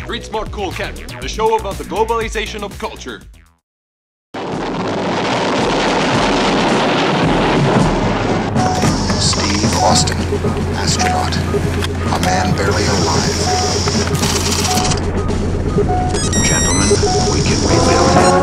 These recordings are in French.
Street Smart Cool Camp, the show about the globalization of culture. Steve Austin, astronaut, a man barely alive. Gentlemen, we can rebuild him.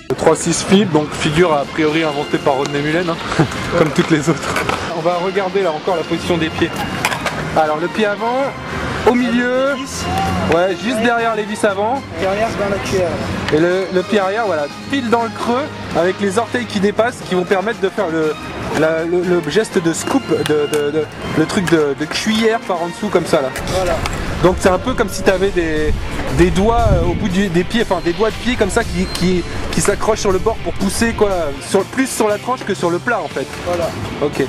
Le 3-6 flip, donc figure a priori inventée par Rodney Mullen, hein, comme toutes les autres. On va regarder là encore la position des pieds. Alors le pied avant, au milieu, ouais, juste derrière les vis avant. Derrière dans la cuillère. Et le pied arrière, voilà, pile dans le creux, avec les orteils qui dépassent, qui vont permettre de faire le geste de scoop, le truc de cuillère par en dessous comme ça là. Voilà. Donc c'est un peu comme si tu avais des doigts au bout des pieds, enfin des doigts de pied comme ça qui s'accrochent sur le bord pour pousser quoi, plus sur la tranche que sur le plat en fait. Voilà. Ok.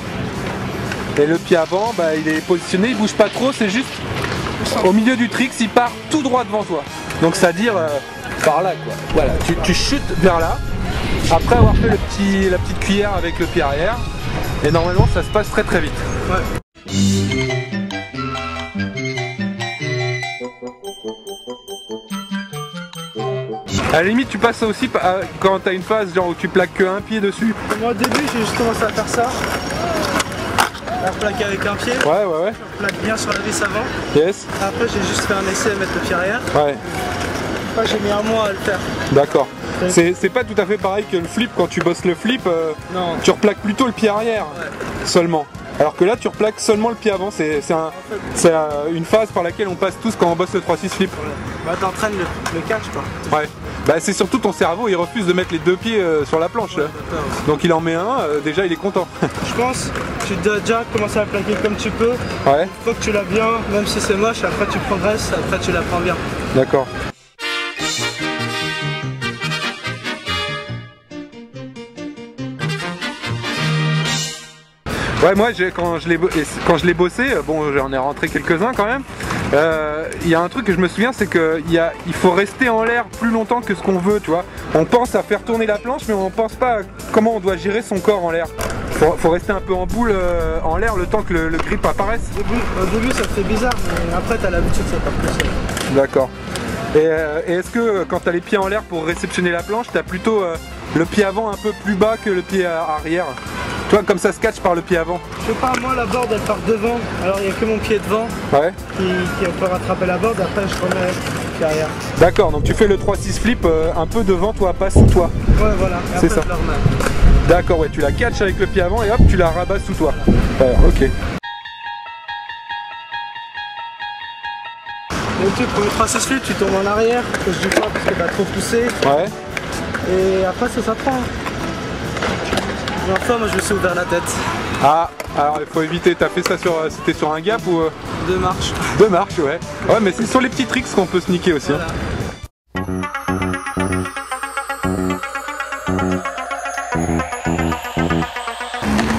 Et le pied avant, bah, il est positionné, il bouge pas trop, c'est juste au milieu du tricks, il part tout droit devant toi. Donc c'est-à-dire par là quoi. Voilà, tu chutes vers là, après avoir fait la petite cuillère avec le pied arrière, et normalement ça se passe très très vite. Ouais. À la limite tu passes ça aussi quand t'as une phase genre où tu plaques que un pied dessus. Moi au début j'ai juste commencé à faire ça. À plaquer avec un pied. Ouais. Je plaque bien sur la vis avant. Yes. Après j'ai juste fait un essai à mettre le pied arrière. Ouais. Après j'ai mis un mois à le faire. D'accord. C'est pas tout à fait pareil que le flip, quand tu bosses le flip, non. Tu replaques plutôt le pied arrière seulement. Alors que là tu replaques seulement le pied avant, c'est une phase par laquelle on passe tous quand on bosse le 3-6 flip. Ouais. Bah t'entraînes le catch quoi. Ouais. Bah c'est surtout ton cerveau, il refuse de mettre les deux pieds sur la planche. Ouais, donc il en met un, déjà il est content. Je pense que tu dois déjà commencer à plaquer comme tu peux. Ouais. Une fois que tu l'as bien, même si c'est moche, après tu progresses, après tu la prends bien. D'accord. Ouais, moi quand je l'ai bossé, bon j'en ai rentré quelques-uns quand même, il y a un truc que je me souviens, c'est qu'il faut rester en l'air plus longtemps que ce qu'on veut, tu vois. On pense à faire tourner la planche, mais on pense pas à comment on doit gérer son corps en l'air. Faut rester un peu en boule en l'air le temps que le grip apparaisse. Au début ça te fait bizarre, mais après t'as l'habitude, ça part plus seul. D'accord. Et est-ce que quand t'as les pieds en l'air pour réceptionner la planche, t'as plutôt le pied avant un peu plus bas que le pied arrière? Toi, comme ça se catch par le pied avant. Je sais pas, moi la board elle part devant, alors il n'y a que mon pied devant qui peut rattraper la board, après je remets le pied arrière. D'accord, donc tu fais le 3-6 flip un peu devant toi, pas sous toi. Ouais voilà, et c'est après ça. je le remets. D'accord, ouais, tu la catches avec le pied avant et hop, tu la rabats sous toi. Voilà. Ok. Le truc pour le 3-6 flip, tu tombes en arrière, à cause du poids parce que t'as trop poussé. Ouais. Et après ça prend. Enfin moi je me suis ouvert la tête. Ah, alors il faut éviter, t'as fait ça c'était sur un gap ou 2 marches. 2 marches, ouais. Ouais, mais c'est sur les petits tricks qu'on peut se niquer aussi. Voilà.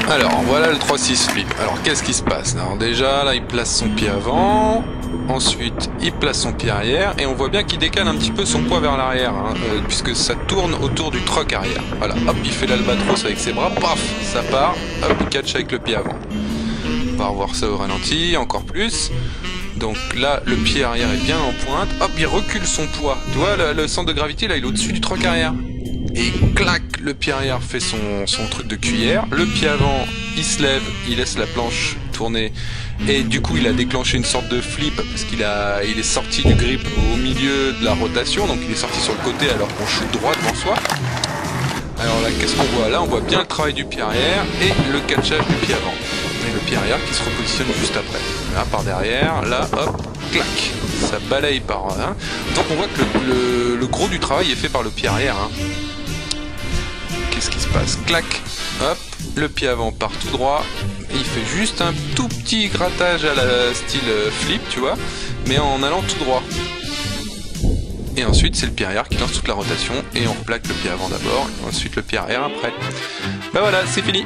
Alors voilà le 3-6 flip. Alors qu'est-ce qui se passe? Alors déjà là il place son pied avant, ensuite il place son pied arrière et on voit bien qu'il décale un petit peu son poids vers l'arrière hein, puisque ça tourne autour du troc arrière. Voilà, hop il fait l'albatros avec ses bras, paf, ça part, hop il catch avec le pied avant. On va revoir ça au ralenti, encore plus. Donc là le pied arrière est bien en pointe, hop il recule son poids. Tu vois le centre de gravité là il est au-dessus du troc arrière. Et clac, le pied arrière fait son truc de cuillère, le pied avant il se lève, il laisse la planche tourner et du coup il a déclenché une sorte de flip parce qu'il est sorti du grip au milieu de la rotation, donc il est sorti sur le côté alors qu'on chute droit devant soi. Alors là qu'est-ce qu'on voit? Là on voit bien le travail du pied arrière et le catchage du pied avant. Et le pied arrière qui se repositionne juste après. Là par derrière, là hop, clac, ça balaye par hein. Donc on voit que le gros du travail est fait par le pied arrière hein. Qu'est-ce qui se passe? Clac, hop, le pied avant part tout droit, et il fait juste un tout petit grattage à la style flip, tu vois, mais en allant tout droit. et ensuite c'est le pied arrière qui lance toute la rotation, et on replaque le pied avant d'abord, et ensuite le pied arrière après. Bah voilà, c'est fini.